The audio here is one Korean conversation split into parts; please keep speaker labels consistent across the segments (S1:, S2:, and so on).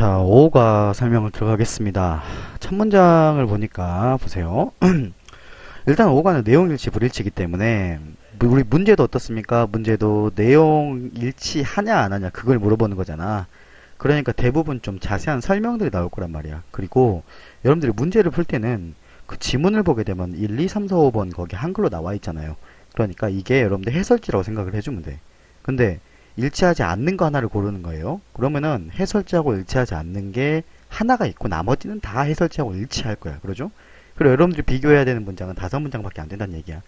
S1: 자, 5가 설명을 들어가겠습니다. 첫 문장을 보니까 보세요. 일단 5가는 내용 일치 불일치이기 때문에 우리 문제도 어떻습니까? 문제도 내용 일치하냐 안 하냐 그걸 물어보는 거잖아. 그러니까 대부분 좀 자세한 설명들이 나올 거란 말이야. 그리고 여러분들이 문제를 풀 때는 그 지문을 보게 되면 1, 2, 3, 4, 5번 거기 한글로 나와 있잖아요. 그러니까 이게 여러분들 해설지라고 생각을 해주면 돼. 근데 일치하지 않는 거 하나를 고르는 거예요. 그러면은 해설지하고 일치하지 않는 게 하나가 있고 나머지는 다 해설지하고 일치할 거야. 그러죠? 그리고 여러분들이 비교해야 되는 문장은 5문장밖에 안 된다는 얘기야.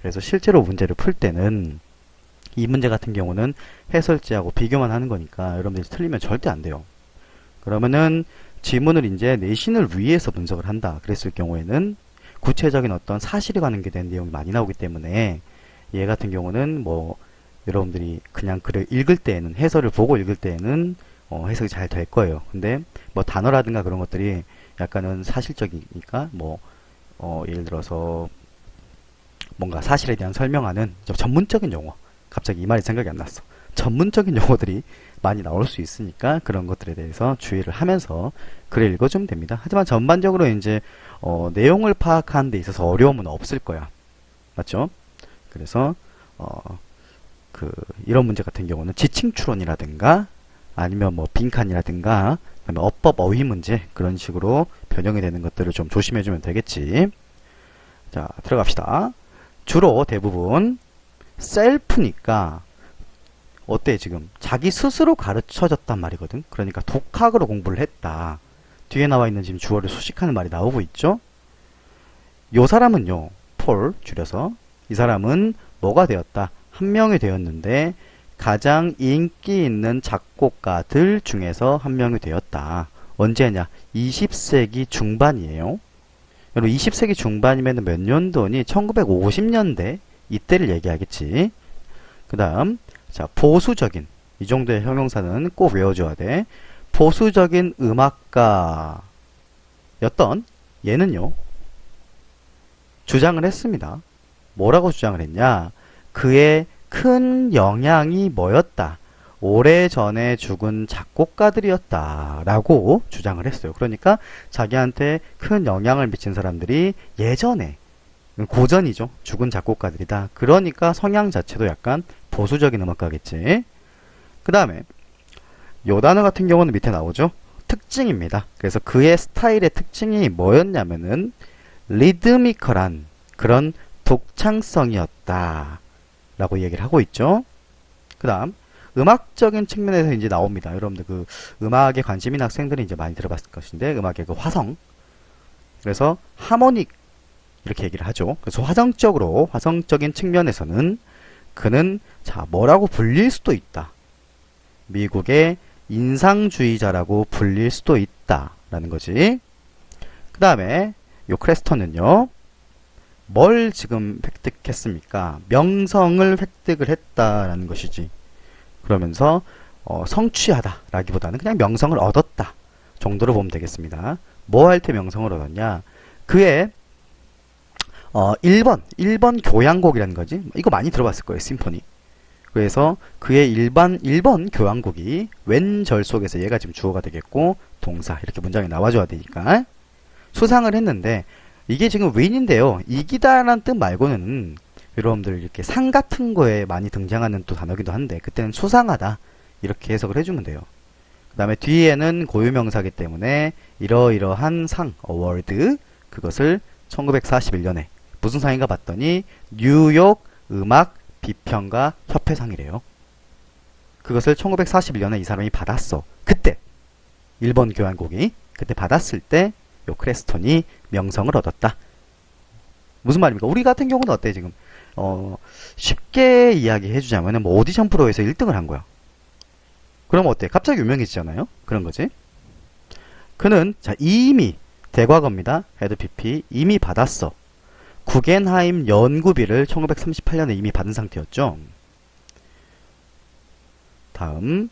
S1: 그래서 실제로 문제를 풀 때는 이 문제 같은 경우는 해설지하고 비교만 하는 거니까 여러분들이 틀리면 절대 안 돼요. 그러면은 지문을 이제 내신을 위해서 분석을 한다. 그랬을 경우에는 구체적인 어떤 사실에 관계된 내용이 많이 나오기 때문에 얘 같은 경우는 뭐 여러분들이 그냥 글을 읽을 때에는 해설을 보고 읽을 때에는 해석이 잘 될 거예요. 근데 뭐 단어라든가 그런 것들이 약간은 사실적이니까 뭐 예를 들어서 뭔가 사실에 대한 설명하는 전문적인 용어, 갑자기 이 말이 생각이 안 났어. 전문적인 용어들이 많이 나올 수 있으니까 그런 것들에 대해서 주의를 하면서 글을 읽어주면 됩니다. 하지만 전반적으로 이제 내용을 파악하는 데 있어서 어려움은 없을 거야. 맞죠? 그래서 이런 문제 같은 경우는 지칭 추론이라든가 아니면 뭐 빈칸이라든가 그다음에 어법 어휘 문제 그런 식으로 변형이 되는 것들을 좀 조심해주면 되겠지. 자, 들어갑시다. 주로 대부분 셀프니까 어때 지금 자기 스스로 가르쳐졌단 말이거든. 그러니까 독학으로 공부를 했다. 뒤에 나와 있는 지금 주어를 수식하는 말이 나오고 있죠. 요 사람은요, 폴 줄여서 이 사람은 뭐가 되었다? 한 명이 되었는데 가장 인기 있는 작곡가들 중에서 한 명이 되었다. 언제냐? 20세기 중반이에요. 여러분 20세기 중반이면 몇 년도니? 1950년대 이때를 얘기하겠지. 그 다음 자 보수적인 이 정도의 형용사는 꼭 외워줘야 돼. 보수적인 음악가였던 얘는요 주장을 했습니다. 뭐라고 주장을 했냐? 그의 큰 영향이 뭐였다? 오래전에 죽은 작곡가들이었다 라고 주장을 했어요. 그러니까 자기한테 큰 영향을 미친 사람들이 예전에 고전이죠. 죽은 작곡가들이다. 그러니까 성향 자체도 약간 보수적인 음악가겠지. 그 다음에 요 단어 같은 경우는 밑에 나오죠. 특징입니다. 그래서 그의 스타일의 특징이 뭐였냐면은 리드미컬한 그런 독창성이었다 라고 얘기를 하고 있죠. 그 다음 음악적인 측면에서 이제 나옵니다. 여러분들 그 음악에 관심 있는 학생들이 이제 많이 들어봤을 것인데 음악의 그 화성 그래서 하모닉 이렇게 얘기를 하죠. 그래서 화성적인 측면에서는 그는 자 뭐라고 불릴 수도 있다. 미국의 인상주의자라고 불릴 수도 있다 라는 거지. 그 다음에 요 크레스턴은요 뭘 지금 획득했습니까? 명성을 획득을 했다라는 것이지. 그러면서 성취하다 라기보다는 그냥 명성을 얻었다 정도로 보면 되겠습니다. 뭐 할 때 명성을 얻었냐? 그의 1번 교향곡이라는 거지. 이거 많이 들어봤을 거예요. 심포니. 그래서 그의 1번 교향곡이 왼절 속에서 얘가 지금 주어가 되겠고 동사 이렇게 문장이 나와줘야 되니까 수상을 했는데 이게 지금 윈인데요. 이기다라는 뜻 말고는 여러분들 이렇게 상 같은 거에 많이 등장하는 또 단어기도 한데 그때는 수상하다 이렇게 해석을 해주면 돼요. 그 다음에 뒤에는 고유명사기 때문에 이러이러한 상, 어워드 그것을 1941년에 무슨 상인가 봤더니 뉴욕 음악 비평가 협회상이래요. 그것을 1941년에 이 사람이 받았어. 그때 1번 교향곡이 그때 받았을 때 요 크레스톤이 명성을 얻었다. 무슨 말입니까? 우리 같은 경우는 어때 지금? 쉽게 이야기해주자면은 뭐 오디션 프로에서 1등을 한 거야. 그럼 어때? 갑자기 유명해지잖아요? 그런 거지. 그는 자 이미 대과거입니다. 헤드 PP 이미 받았어. 구겐하임 연구비를 1938년에 이미 받은 상태였죠. 다음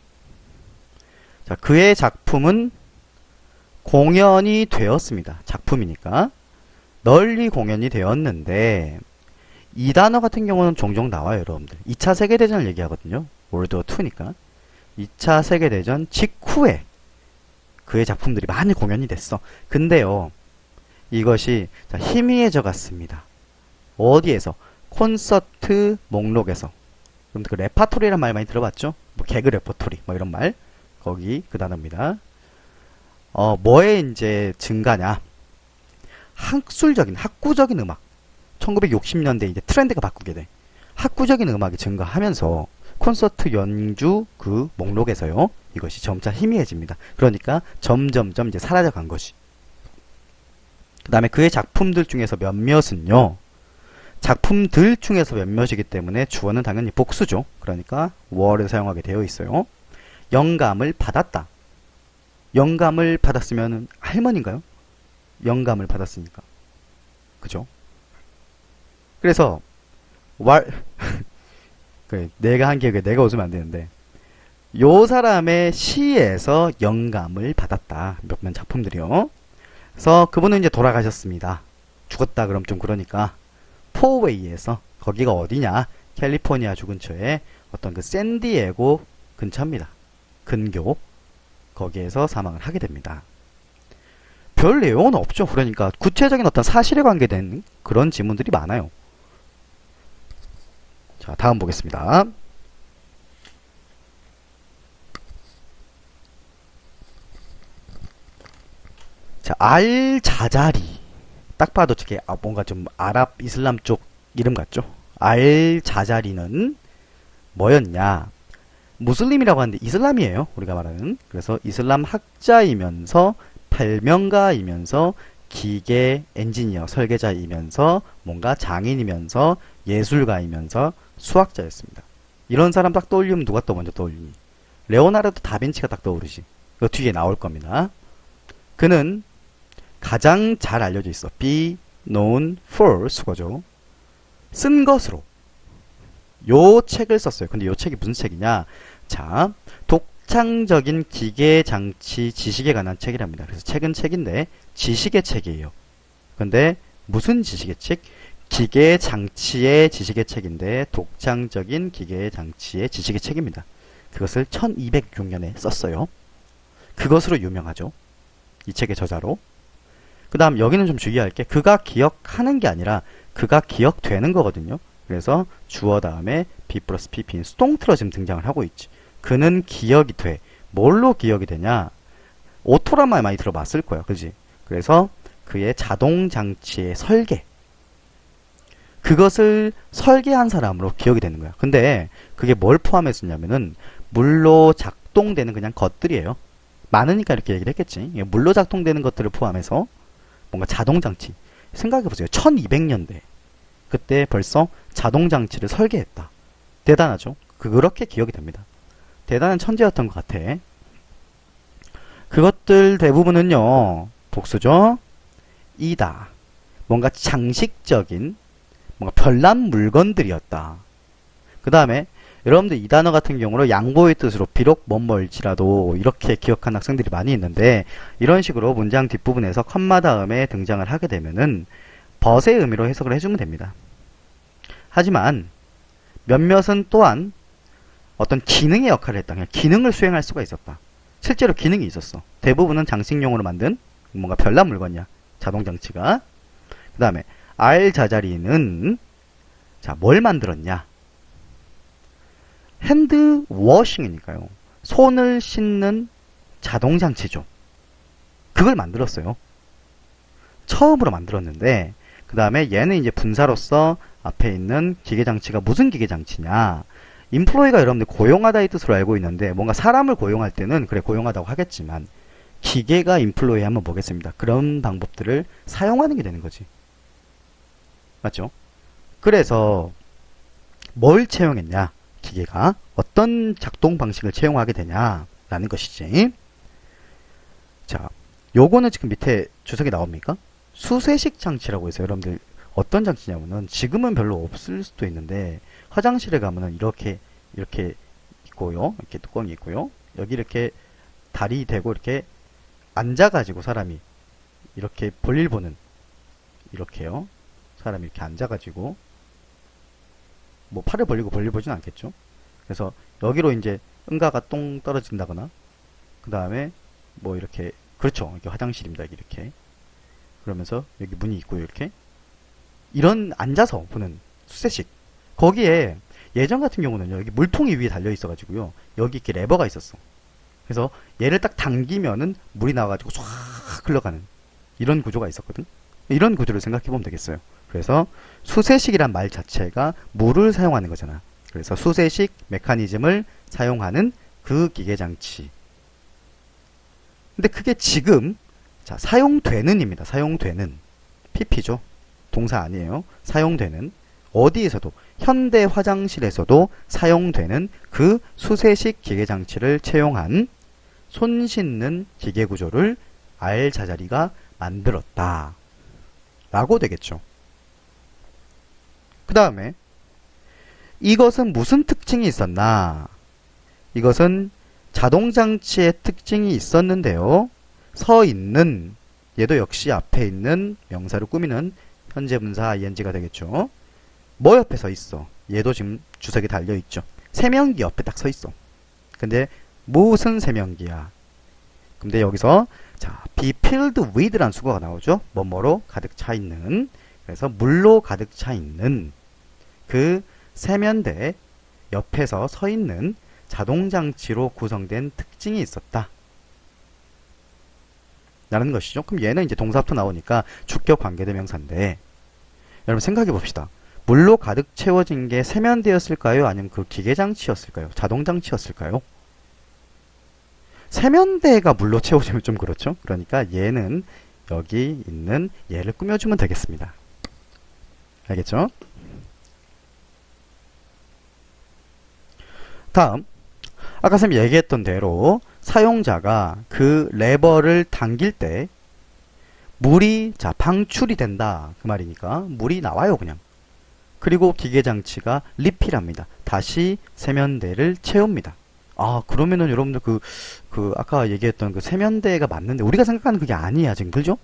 S1: 자 그의 작품은 공연이 되었습니다. 작품이니까 널리 공연이 되었는데 이 단어 같은 경우는 종종 나와요. 여러분들 2차 세계대전을 얘기하거든요. 월드워 2니까 2차 세계대전 직후에 그의 작품들이 많이 공연이 됐어. 근데요, 이것이 자, 희미해져 갔습니다. 어디에서? 콘서트 목록에서. 그럼 그 레파토리란 말 많이 들어봤죠? 뭐 개그 레퍼토리 뭐 이런 말. 거기 그 단어입니다. 뭐에 이제 증가냐? 학술적인 학구적인 음악. 1960년대 이제 트렌드가 바꾸게 돼. 학구적인 음악이 증가하면서 콘서트 연주 그 목록에서요. 이것이 점차 희미해집니다. 그러니까 점점점 이제 사라져 간 것이. 그 다음에 그의 작품들 중에서 몇몇은요. 작품들 중에서 몇몇이기 때문에 주어는 당연히 복수죠. 그러니까 were를 사용하게 되어 있어요. 영감을 받았다. 영감을 받았으면 할머니인가요? 영감을 받았으니까. 그죠? 그래서 그래, 내가 한 기억에 내가 웃으면 안 되는데 요 사람의 시에서 영감을 받았다. 몇몇 작품들이요. 그래서 그분은 이제 돌아가셨습니다. 죽었다 그럼 좀 그러니까 포웨이에서 거기가 어디냐? 캘리포니아 주 근처에 어떤 그 샌디에고 근처입니다. 근교 거기에서 사망을 하게 됩니다. 별 내용은 없죠. 그러니까 구체적인 어떤 사실에 관계된 그런 지문들이 많아요. 자, 다음 보겠습니다. 자, 알자자리. 딱 봐도 저게 뭔가 좀 아랍 이슬람 쪽 이름 같죠? 알자자리는 뭐였냐? 무슬림이라고 하는데 이슬람이에요. 우리가 말하는. 그래서 이슬람 학자이면서 발명가이면서 기계 엔지니어 설계자이면서 뭔가 장인이면서 예술가이면서 수학자였습니다. 이런 사람 딱 떠올리면 누가 또 먼저 떠올리니? 레오나르도 다빈치가 딱 떠오르지. 이거 뒤에 나올 겁니다. 그는 가장 잘 알려져 있어. be known for 수거죠. 쓴 것으로 요 책을 썼어요. 근데 요 책이 무슨 책이냐? 자, 독창적인 기계 장치 지식에 관한 책이랍니다. 그래서 책은 책인데 지식의 책이에요. 근데 무슨 지식의 책? 기계 장치의 지식의 책인데 독창적인 기계 장치의 지식의 책입니다. 그것을 1206년에 썼어요. 그것으로 유명하죠. 이 책의 저자로. 그 다음 여기는 좀 주의할 게 그가 기억하는 게 아니라 그가 기억되는 거거든요. 그래서 주어 다음에 be 플러스 pp인 수동태로 지금 등장을 하고 있지. 그는 기억이 돼. 뭘로 기억이 되냐? 오토란 말 많이 들어봤을 거야. 그지? 그래서 그의 자동장치의 설계. 그것을 설계한 사람으로 기억이 되는 거야. 근데 그게 뭘 포함했었냐면은 물로 작동되는 그냥 것들이에요. 많으니까 이렇게 얘기를 했겠지. 물로 작동되는 것들을 포함해서 뭔가 자동장치. 생각해보세요. 1200년대. 그때 벌써 자동장치를 설계했다. 대단하죠? 그렇게 기억이 됩니다. 대단한 천재였던 것 같아. 그것들 대부분은요. 복수죠? 이다. 뭔가 장식적인 뭔가 별난 물건들이었다. 그 다음에 여러분들 이 단어 같은 경우로 양보의 뜻으로 비록 뭐뭐일지라도 이렇게 기억한 학생들이 많이 있는데 이런 식으로 문장 뒷부분에서 컴마 다음에 등장을 하게 되면은 벗의 의미로 해석을 해주면 됩니다. 하지만 몇몇은 또한 어떤 기능의 역할을 했다. 그냥 기능을 수행할 수가 있었다. 실제로 기능이 있었어. 대부분은 장식용으로 만든 뭔가 별난 물건이야. 자동장치가. 그 다음에 알자자리는 자, 뭘 만들었냐? 핸드워싱이니까요. 손을 씻는 자동장치죠. 그걸 만들었어요. 처음으로 만들었는데 그 다음에 얘는 이제 분사로서 앞에 있는 기계장치가 무슨 기계장치냐? 인플로이가 여러분들 고용하다의 뜻으로 알고 있는데 뭔가 사람을 고용할 때는 그래 고용하다고 하겠지만 기계가 인플로이 하면 뭐겠습니다. 그런 방법들을 사용하는 게 되는 거지. 맞죠? 그래서 뭘 채용했냐? 기계가 어떤 작동 방식을 채용하게 되냐라는 것이지. 자, 요거는 지금 밑에 주석이 나옵니까? 수세식 장치라고 해서 여러분들 어떤 장치냐면은 지금은 별로 없을 수도 있는데 화장실에 가면은 이렇게 있고요. 이렇게 뚜껑이 있고요. 여기 이렇게 다리 대고 이렇게 앉아가지고 사람이 이렇게 볼일 보는 이렇게요. 사람이 이렇게 앉아가지고 뭐 팔을 벌리고 볼일 보진 않겠죠. 그래서 여기로 이제 응가가 똥 떨어진다거나 그 다음에 뭐 이렇게 그렇죠. 이게 화장실입니다. 이렇게. 그러면서 여기 문이 있고요. 이렇게. 이런 앉아서 보는 수세식. 거기에 예전 같은 경우는요. 여기 물통이 위에 달려 있어가지고요. 여기 이렇게 레버가 있었어. 그래서 얘를 딱 당기면은 물이 나와가지고 唰 흘러가는 이런 구조가 있었거든. 이런 구조를 생각해보면 되겠어요. 그래서 수세식이란 말 자체가 물을 사용하는 거잖아. 그래서 수세식 메커니즘을 사용하는 그 기계장치. 근데 그게 지금 자 사용되는입니다. 사용되는 PP죠. 동사 아니에요. 사용되는 어디에서도 현대 화장실에서도 사용되는 그 수세식 기계장치를 채용한 손 씻는 기계 구조를 알자자리가 만들었다 라고 되겠죠. 그 다음에 이것은 무슨 특징이 있었나? 이것은 자동장치의 특징이 있었는데요. 서 있는 얘도 역시 앞에 있는 명사를 꾸미는 현재 분사 ing가 되겠죠. 뭐 옆에 서 있어? 얘도 지금 주석이 달려있죠. 세면기 옆에 딱 서 있어. 근데 무슨 세면기야? 근데 여기서 자 be filled with라는 수거가 나오죠. 뭐뭐로 가득 차 있는. 그래서 물로 가득 차 있는 그 세면대 옆에서 서 있는 자동장치로 구성된 특징이 있었다 라는 것이죠. 그럼 얘는 이제 동사부터 나오니까 주격 관계대명사인데 여러분 생각해 봅시다. 물로 가득 채워진 게 세면대였을까요? 아니면 그 기계장치였을까요? 자동장치였을까요? 세면대가 물로 채워지면 좀 그렇죠. 그러니까 얘는 여기 있는 얘를 꾸며주면 되겠습니다. 알겠죠? 다음 아까 쌤이 얘기했던 대로 사용자가 그 레버를 당길 때 물이 자 방출이 된다 그 말이니까 물이 나와요 그냥. 그리고 기계장치가 리필합니다. 다시 세면대를 채웁니다. 아 그러면은 여러분들 그 아까 얘기했던 그 세면대가 맞는데 우리가 생각하는 그게 아니야 지금 그죠?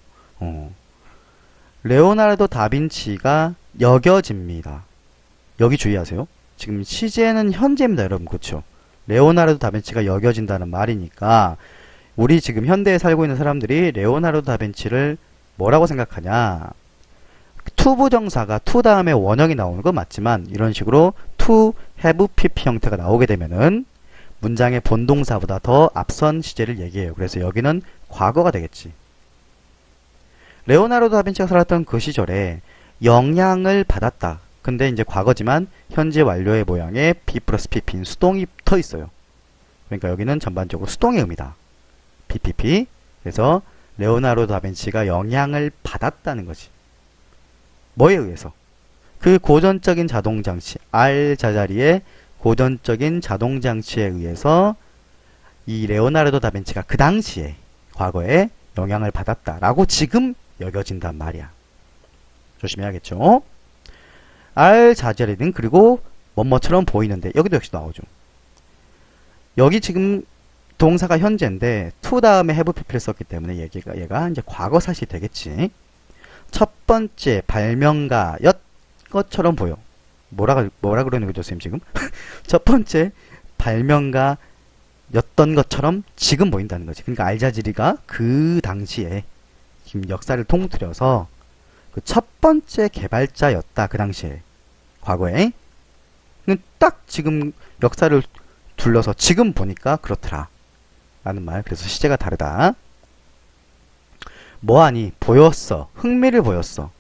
S1: 레오나르도 다빈치가 여겨집니다. 여기 주의하세요. 지금 시제는 현재입니다 여러분. 그렇죠? 레오나르도 다빈치가 여겨진다는 말이니까 우리 지금 현대에 살고 있는 사람들이 레오나르도 다빈치를 뭐라고 생각하냐? to 부정사가 to 다음에 원형이 나오는 건 맞지만 이런 식으로 to have pp 형태가 나오게 되면은 문장의 본동사보다 더 앞선 시제를 얘기해요. 그래서 여기는 과거가 되겠지. 레오나르도 다빈치가 살았던 그 시절에 영향을 받았다. 근데 이제 과거지만 현재 완료의 모양에 be 플러스 pp인 수동이 붙어 있어요. 그러니까 여기는 전반적으로 수동의 의미다. bpp. 그래서 레오나르도 다빈치가 영향을 받았다는 거지. 뭐에 의해서? 그 고전적인 자동장치, 알자자리의 고전적인 자동장치에 의해서 이 레오나르도 다빈치가 그 당시에 과거에 영향을 받았다라고 지금 여겨진단 말이야. 조심해야겠죠? 알자자리는 그리고 뭐뭐처럼 보이는데 여기도 역시 나오죠. 여기 지금 동사가 현재인데 to 다음에 have pp를 썼기 때문에 얘가 이제 과거 사실이 되겠지. 첫 번째 발명가였 것처럼 보여. 뭐라 그러는 거죠, 쌤 지금? 첫 번째 발명가였던 것처럼 지금 보인다는 거지. 그러니까 알자지리가 그 당시에 지금 역사를 통틀어서 그 첫 번째 개발자였다. 그 당시에 과거에. 딱 지금 역사를 둘러서 지금 보니까 그렇더라. 라는 말. 그래서 시제가 다르다. 뭐하니? 보였어. 흥미를 보였어.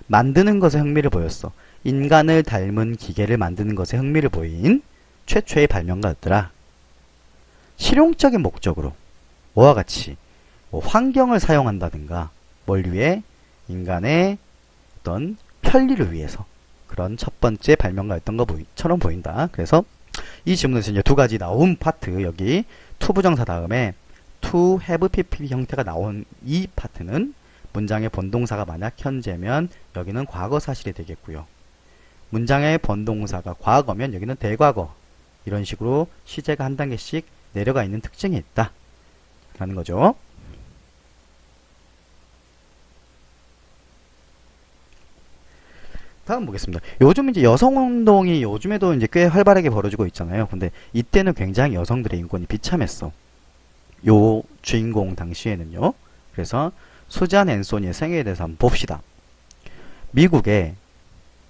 S1: 만드는 것에 흥미를 보였어. 인간을 닮은 기계를 만드는 것에 흥미를 보인 최초의 발명가였더라. 실용적인 목적으로 뭐와 같이 뭐 환경을 사용한다든가 뭘 위해 인간의 어떤 편리를 위해서 그런 첫 번째 발명가였던 것처럼 보인다. 그래서 이 지문에서 이제 두 가지 나온 파트 여기 to 부정사 다음에 to have pp 형태가 나온 이 파트는 문장의 본동사가 만약 현재면 여기는 과거 사실이 되겠고요. 문장의 본동사가 과거면 여기는 대과거. 이런 식으로 시제가 한 단계씩 내려가 있는 특징이 있다. 라는 거죠. 다음 보겠습니다. 요즘 이제 여성운동이 요즘에도 이제 꽤 활발하게 벌어지고 있잖아요. 근데 이때는 굉장히 여성들의 인권이 비참했어. 요 주인공 당시에는요. 그래서 수잔 앤소니의 생애에 대해서 한번 봅시다. 미국의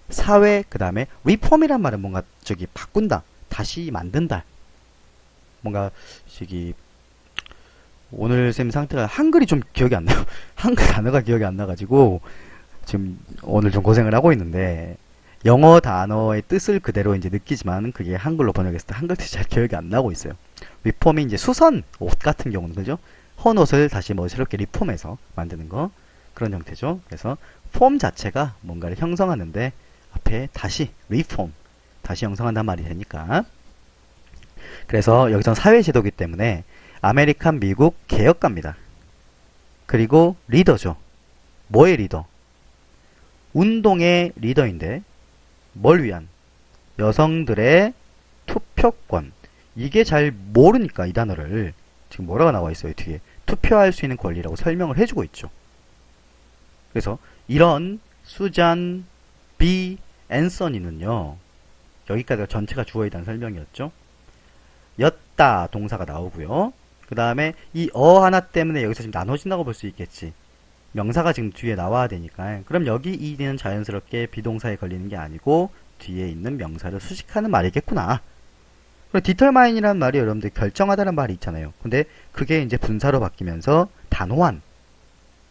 S1: 사회, 그 다음에 리폼이란 말은 뭔가 저기 바꾼다, 다시 만든다. 뭔가 저기 오늘 쌤 상태가 한글이 좀 기억이 안 나요. 한글 단어가 기억이 안 나가지고 지금 오늘 좀 고생을 하고 있는데, 영어 단어의 뜻을 그대로 이제 느끼지만 그게 한글로 번역했을 때 한글 뜻이 잘 기억이 안 나고 있어요. 리폼이 이제 수선 옷 같은 경우는 그죠? 헌 옷을 다시 멋스럽게 리폼해서 만드는 거, 그런 형태죠. 그래서 폼 자체가 뭔가를 형성하는데 앞에 다시 리폼, 다시 형성한단 말이 되니까. 그래서 여기선 사회제도기 때문에 아메리칸 미국 개혁가입니다. 그리고 리더죠. 뭐의 리더? 운동의 리더인데 뭘 위한? 여성들의 투표권. 이게 잘 모르니까 이 단어를 지금 뭐라고 나와 있어요 뒤에. 투표할 수 있는 권리라고 설명을 해주고 있죠. 그래서 이런 수잔 B 앤서니는요, 여기까지가 전체가 주어있다는 설명이었죠. 였다 동사가 나오고요. 그 다음에 이 하나 때문에 여기서 지금 나눠진다고 볼 수 있겠지. 명사가 지금 뒤에 나와야 되니까. 그럼 여기 이는 자연스럽게 비동사에 걸리는 게 아니고 뒤에 있는 명사를 수식하는 말이겠구나. 그리고 디터마인이라는 말이 여러분들 결정하다는 말이 있잖아요. 근데 그게 이제 분사로 바뀌면서 단호한,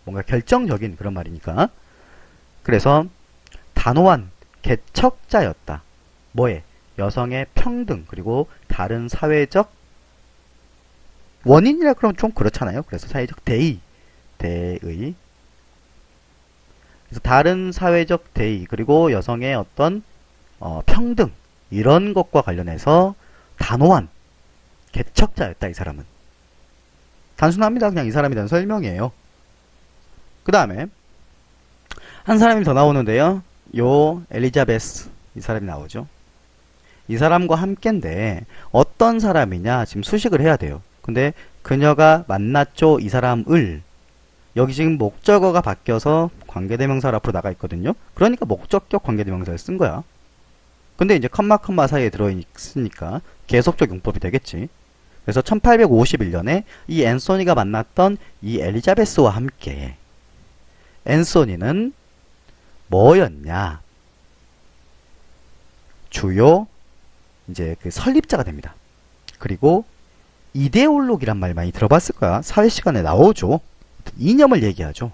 S1: 뭔가 결정적인 그런 말이니까. 그래서 단호한 개척자였다. 뭐에? 여성의 평등, 그리고 다른 사회적 원인이라 그러면 좀 그렇잖아요. 그래서 사회적 대의. 그래서 다른 사회적 대의, 그리고 여성의 어떤 평등, 이런 것과 관련해서 단호한 개척자였다. 이 사람은 단순합니다. 그냥 이 사람에 대한 설명이에요. 그 다음에 한 사람이 더 나오는데요. 요 엘리자베스, 이 사람이 나오죠. 이 사람과 함께인데 어떤 사람이냐, 지금 수식을 해야 돼요. 근데 그녀가 만났죠, 이 사람을. 여기 지금 목적어가 바뀌어서 관계대명사로 앞으로 나가 있거든요. 그러니까 목적격 관계대명사를 쓴 거야. 근데 이제 컴마 사이에 들어있으니까 계속적 용법이 되겠지. 그래서 1851년에 이 앤소니가 만났던 이 엘리자베스와 함께 앤소니는 뭐였냐? 주요 이제 그 설립자가 됩니다. 그리고 이데올로기란 말 많이 들어봤을 거야. 사회 시간에 나오죠. 이념을 얘기하죠.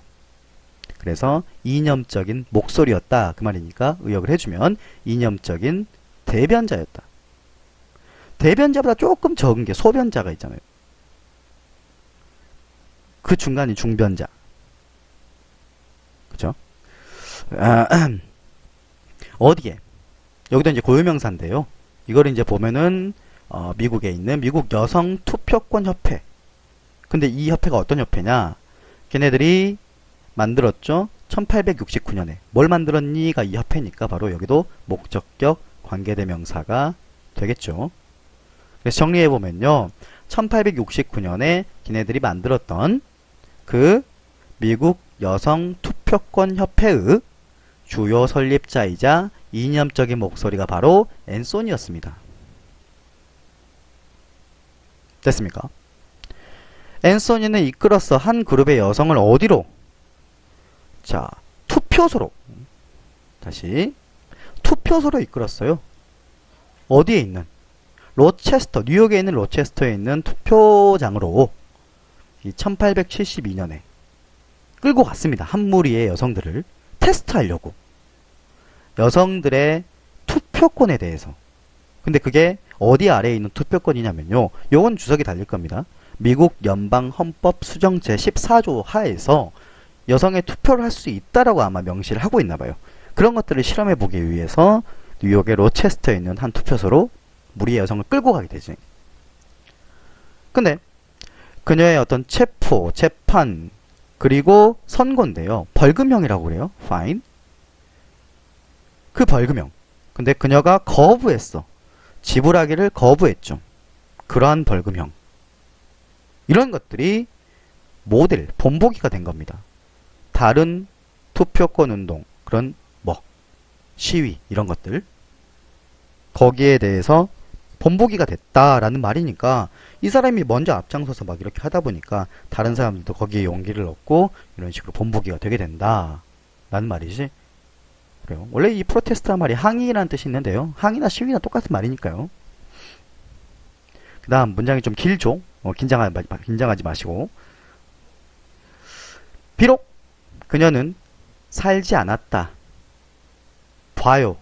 S1: 그래서 이념적인 목소리였다, 그 말이니까 의역을 해주면 이념적인 대변자였다. 대변자보다 조금 적은 게 소변자가 있잖아요. 그 중간이 중변자. 그죠? 어디에? 여기도 이제 고유명사인데요. 이걸 이제 보면은 미국에 있는 미국 여성 투표권 협회. 근데 이 협회가 어떤 협회냐? 걔네들이 만들었죠. 1869년에. 뭘 만들었니가 이 협회니까 바로 여기도 목적격 관계대명사가 되겠죠. 그래서 정리해보면요. 1869년에 걔네들이 만들었던 그 미국 여성 투표권 협회의 주요 설립자이자 이념적인 목소리가 바로 앤소니였습니다. 됐습니까? 앤소니는 이끌어서 한 그룹의 여성을 어디로? 자, 투표소로. 다시 투표소로 이끌었어요. 어디에 있는? 로체스터, 뉴욕에 있는 로체스터에 있는 투표장으로 이 1872년에 끌고 갔습니다. 한 무리의 여성들을 테스트하려고. 여성들의 투표권에 대해서. 근데 그게 어디 아래에 있는 투표권이냐면요. 요건 주석이 달릴 겁니다. 미국 연방 헌법 수정 제14조 하에서 여성의 투표를 할 수 있다라고 아마 명시를 하고 있나 봐요. 그런 것들을 실험해 보기 위해서 뉴욕의 로체스터에 있는 한 투표소로 무리의 여성을 끌고 가게 되지. 근데 그녀의 어떤 체포, 재판, 그리고 선고인데요. 벌금형이라고 그래요. fine. 그 벌금형. 근데 그녀가 거부했어. 지불하기를 거부했죠. 그러한 벌금형. 이런 것들이 모델, 본보기가 된 겁니다. 다른 투표권 운동, 그런 시위, 이런 것들. 거기에 대해서 본보기가 됐다라는 말이니까 이 사람이 먼저 앞장서서 막 이렇게 하다 보니까 다른 사람들도 거기에 용기를 얻고 이런 식으로 본보기가 되게 된다 라는 말이지. 그래요. 원래 이 프로테스트란 말이 항의라는 뜻이 있는데요. 항의나 시위나 똑같은 말이니까요. 그 다음 문장이 좀 길죠. 긴장하지 마시고. 비록 그녀는 살지 않았다. 봐요.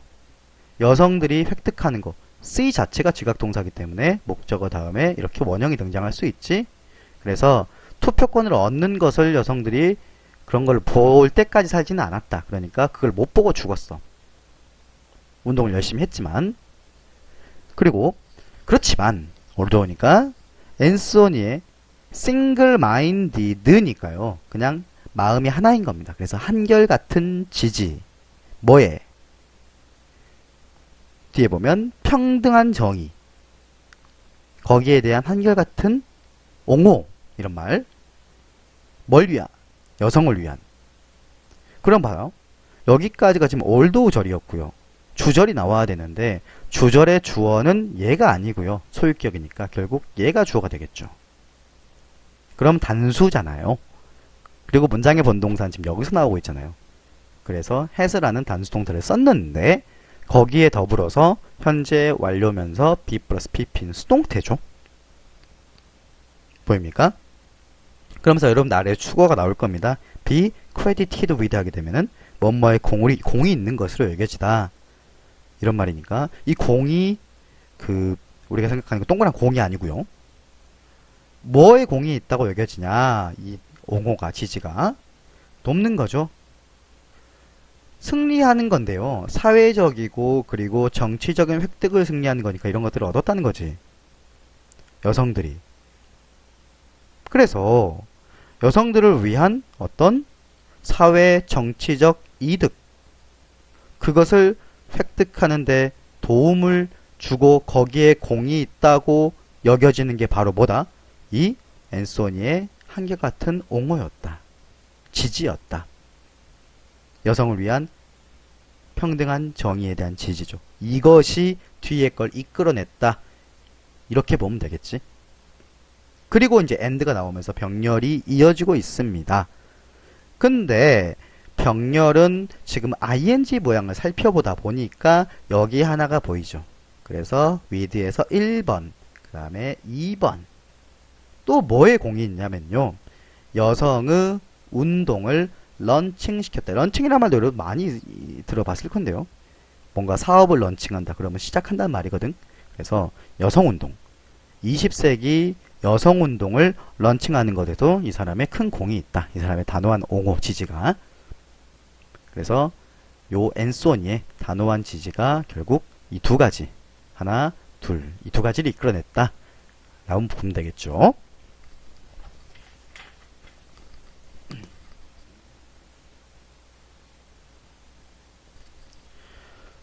S1: 여성들이 획득하는 거. C 자체가 지각동사이기 때문에 목적어 다음에 이렇게 원형이 등장할 수 있지. 그래서 투표권을 얻는 것을 여성들이 그런 걸 볼 때까지 살지는 않았다. 그러니까 그걸 못 보고 죽었어. 운동을 열심히 했지만. 그리고 그렇지만 올드오니까 앤소니의 싱글 마인디드니까요. 그냥 마음이 하나인 겁니다. 그래서 한결같은 지지. 뭐에? 뒤에 보면 평등한 정의. 거기에 대한 한결같은 옹호. 이런 말. 뭘 위한? 여성을 위한. 그럼 봐요. 여기까지가 지금 올도우 절이었고요. 주절이 나와야 되는데 주절의 주어는 얘가 아니고요. 소유격이니까 결국 얘가 주어가 되겠죠. 그럼 단수잖아요. 그리고 문장의 본동사는 지금 여기서 나오고 있잖아요. 그래서 has라는 단수 동사를 썼는데 거기에 더불어서 현재 완료면서 be 플러스 pp는 수동태죠. 보입니까? 그러면서 여러분 아래에 주어가 나올 겁니다. be credited with 하게 되면은 뭐뭐에 공이 있는 것으로 여겨지다. 이런 말이니까 이 공이 우리가 생각하는 그 동그란 공이 아니고요. 뭐에 공이 있다고 여겨지냐? 이 옹호가 지지가 돕는 거죠. 승리하는 건데요. 사회적이고 그리고 정치적인 획득을 승리하는 거니까 이런 것들을 얻었다는 거지. 여성들이. 그래서 여성들을 위한 어떤 사회 정치적 이득 그것을 획득하는데 도움을 주고 거기에 공이 있다고 여겨지는 게 바로 뭐다? 이 앤소니의 한결같은 옹호였다. 지지였다. 여성을 위한 평등한 정의에 대한 지지죠. 이것이 뒤에 걸 이끌어냈다. 이렇게 보면 되겠지. 그리고 이제 end가 나오면서 병렬이 이어지고 있습니다. 근데 병렬은 지금 ing 모양을 살펴보다 보니까 여기 하나가 보이죠. 그래서 with에서 1번, 그 다음에 2번. 또 뭐에 공이 있냐면요. 여성의 운동을 런칭시켰다. 런칭이란 말도 여러분 많이 들어봤을 건데요. 뭔가 사업을 런칭한다. 그러면 시작한다는 말이거든. 그래서 여성운동. 20세기 여성운동을 런칭하는 것에도 이 사람의 큰 공이 있다. 이 사람의 단호한 옹호, 지지가. 그래서 요 앤소니의 단호한 지지가 결국 이 두 가지. 하나, 둘. 이 두 가지를 이끌어냈다. 라고 보면 되겠죠.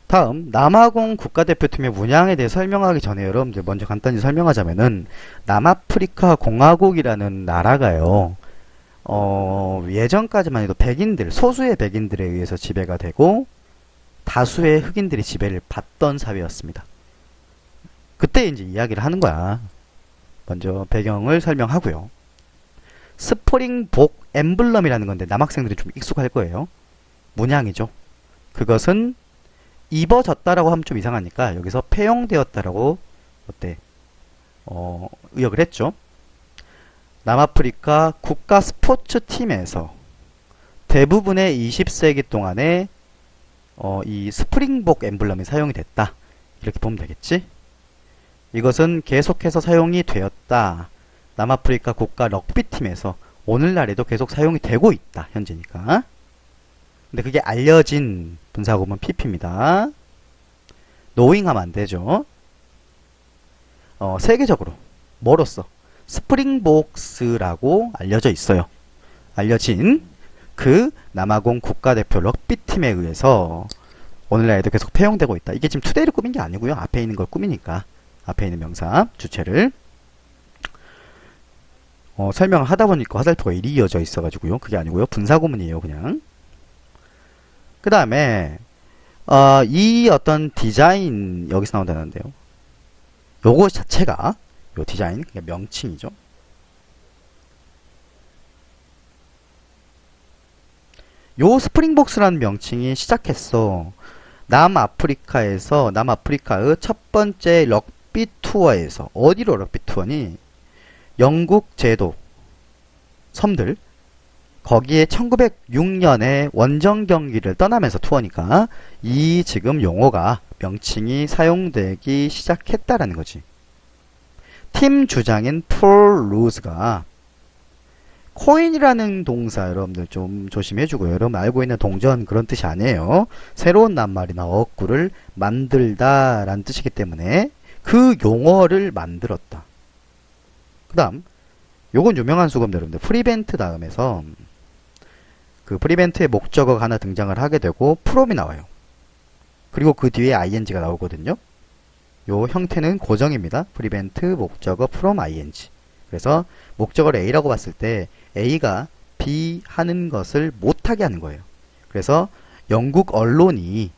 S1: 다음 남아공 국가대표팀의 문양에 대해 설명하기 전에 여러분들 먼저 간단히 설명하자면은 남아프리카 공화국이라는 나라가요. 예전까지만 해도 백인들, 소수의 백인들에 의해서 지배가 되고 다수의 흑인들이 지배를 받던 사회였습니다. 그때 이제 이야기를 하는 거야. 먼저 배경을 설명하고요. 스프링복 엠블럼이라는 건데 남학생들이 좀 익숙할 거예요. 문양이죠. 그것은 입어졌다라고 하면 좀 이상하니까 여기서 폐용되었다라고 의역을 했죠. 남아프리카 국가 스포츠팀에서 대부분의 20세기 동안에 이 스프링복 엠블럼이 사용이 됐다. 이렇게 보면 되겠지. 이것은 계속해서 사용이 되었다. 남아프리카 국가 럭비팀에서 오늘날에도 계속 사용이 되고 있다. 현재니까. 근데 그게 알려진 분사구문 pp입니다. knowing 하면 안 되죠. 세계적으로 뭐로써? 스프링복스라고 알려져 있어요. 알려진 그 남아공 국가대표 럭비팀에 의해서 오늘날에도 계속 폐용되고 있다. 이게 지금 투데이를 꾸민 게 아니고요. 앞에 있는 걸 꾸미니까. 앞에 있는 명사, 주체를 설명을 하다 보니까 화살표가 일이 이어져 있어가지고요. 그게 아니고요. 분사구문이에요. 그냥. 그 다음에 이 어떤 디자인 여기서 나온다는데요. 요거 자체가 요 디자인, 그러니까 명칭이죠. 요 스프링복스라는 명칭이 시작했어. 남아프리카의 첫 번째 럭비 투어에서. 어디로 럭비 투어니? 영국 제도 섬들, 거기에 1906년에 원정 경기를 떠나면서 투어니까 이 지금 용어가, 명칭이 사용되기 시작했다라는 거지. 팀 주장인 폴 루즈가 코인이라는 동사 여러분들 좀 조심해주고요. 여러분 알고 있는 동전 그런 뜻이 아니에요. 새로운 낱말이나 어구를 만들다 라는 뜻이기 때문에 그 용어를 만들었다. 그 다음 요건 유명한 수고입니다. 여러분들 프리벤트 다음에서 그 프리벤트의 목적어가 하나 등장을 하게 되고 프롬이 나와요. 그리고 그 뒤에 ing가 나오거든요. 요 형태는 고정입니다. 프리벤트 목적어 프롬 ing. 그래서 목적어를 A라고 봤을 때 A가 B 하는 것을 못하게 하는 거예요. 그래서 영국 언론이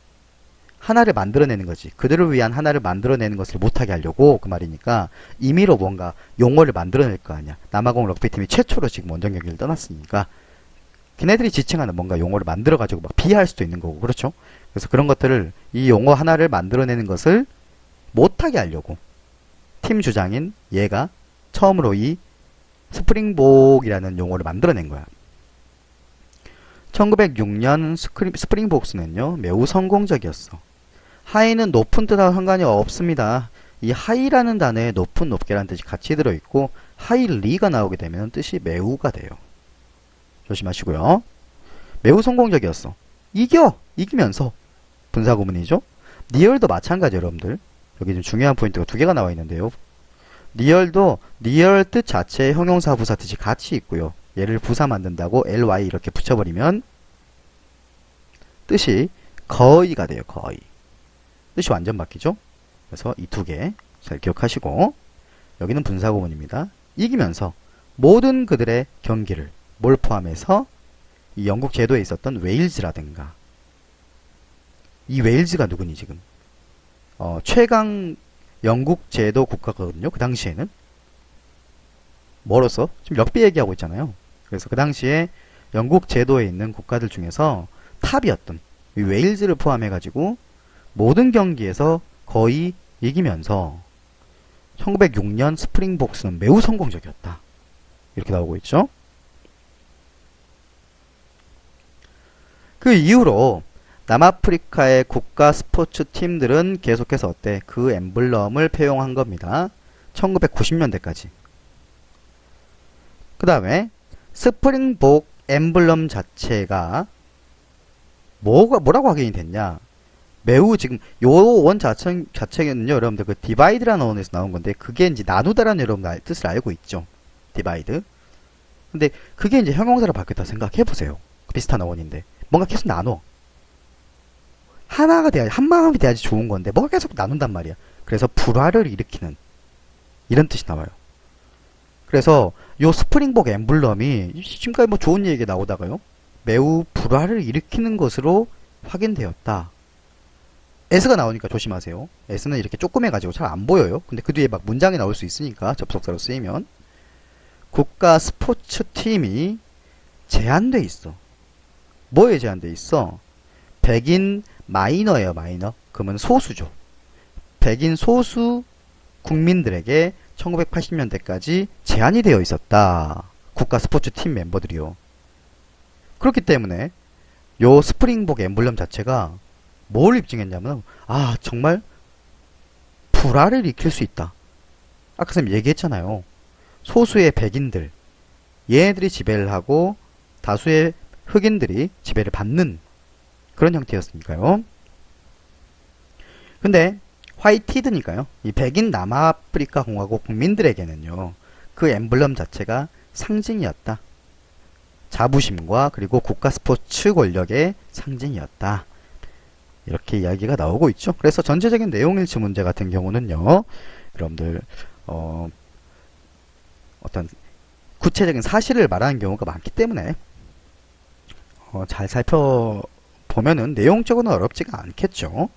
S1: 하나를 만들어내는 거지. 그들을 위한 하나를 만들어내는 것을 못하게 하려고 그 말이니까 임의로 뭔가 용어를 만들어낼 거 아니야. 남아공 럭비팀이 최초로 지금 원정 경기를 떠났으니까 걔네들이 지칭하는 뭔가 용어를 만들어가지고 막 비하할 수도 있는 거고, 그렇죠? 그래서 그런 것들을, 이 용어 하나를 만들어내는 것을 못하게 하려고 팀 주장인 얘가 처음으로 이 스프링복이라는 용어를 만들어낸 거야. 1906년 스프링복스는요 매우 성공적이었어. 하이는 높은 뜻하고 상관이 없습니다. 이 하이라는 단어에 높은, 높게라는 뜻이 같이 들어있고 하이리가 나오게 되면 뜻이 매우가 돼요. 조심하시고요. 매우 성공적이었어. 이기면서 분사구문이죠. 니얼도 마찬가지 여러분들. 여기 좀 중요한 포인트가 두 개가 나와 있는데요. 니얼도 니얼 뜻 자체의 형용사 부사 뜻이 같이 있고요. 얘를 부사 만든다고 ly 이렇게 붙여버리면 뜻이 거의가 돼요. 거의. 뜻이 완전 바뀌죠. 그래서 이 두 개 잘 기억하시고, 여기는 분사구문입니다. 이기면서 모든 그들의 경기를 뭘 포함해서 이 영국 제도에 있었던 웨일즈라든가, 이 웨일즈가 누구니 지금? 최강 영국 제도 국가거든요. 그 당시에는 뭐로서? 지금 럭비 얘기하고 있잖아요. 그래서 그 당시에 영국 제도에 있는 국가들 중에서 탑이었던 이 웨일즈를 포함해가지고 모든 경기에서 거의 이기면서 1906년 스프링복스는 매우 성공적이었다. 이렇게 나오고 있죠. 그 이후로 남아프리카의 국가 스포츠 팀들은 계속해서 어때? 그 엠블럼을 표용한 겁니다. 1990년대까지. 그 다음에 스프링복 엠블럼 자체가 뭐라고 확인이 됐냐? 매우 지금 요 원 자체는요 여러분들 그 디바이드라는 원에서 나온 건데, 그게 이제 나누다라는 여러분들 뜻을 알고 있죠. 디바이드. 근데 그게 이제 형용사로 바뀌었다 생각해 보세요. 비슷한 어원인데 뭔가 계속 나눠. 하나가 돼야지, 한 마음이 돼야지 좋은 건데 뭐가 계속 나눈단 말이야. 그래서 불화를 일으키는 이런 뜻이 나와요. 그래서 요 스프링복 엠블럼이 지금까지 뭐 좋은 얘기가 나오다가요 매우 불화를 일으키는 것으로 확인되었다. S가 나오니까 조심하세요. S는 이렇게 조그매가지고 잘 안 보여요. 근데 그 뒤에 막 문장이 나올 수 있으니까 접속사로 쓰이면. 국가 스포츠 팀이 제한돼 있어. 뭐에 제한돼 있어? 백인 마이너예요. 마이너. 그러면 소수죠. 백인 소수 국민들에게 1980년대까지 제한이 되어 있었다. 국가 스포츠 팀 멤버들이요. 그렇기 때문에 요 스프링복 엠블럼 자체가 뭘 입증했냐면, 아 정말 불화를 일으킬 수 있다. 아까 쌤 얘기했잖아요. 소수의 백인들, 얘네들이 지배를 하고 다수의 흑인들이 지배를 받는 그런 형태였으니까요. 근데 화이티드니까요. 이 백인 남아프리카 공화국 국민들에게는요, 그 엠블럼 자체가 상징이었다. 자부심과 그리고 국가 스포츠 권력의 상징이었다. 이렇게 이야기가 나오고 있죠. 그래서 전체적인 내용일치 문제 같은 경우는요, 여러분들 어떤 구체적인 사실을 말하는 경우가 많기 때문에 잘 살펴보면은 내용적으로는 어렵지가 않겠죠.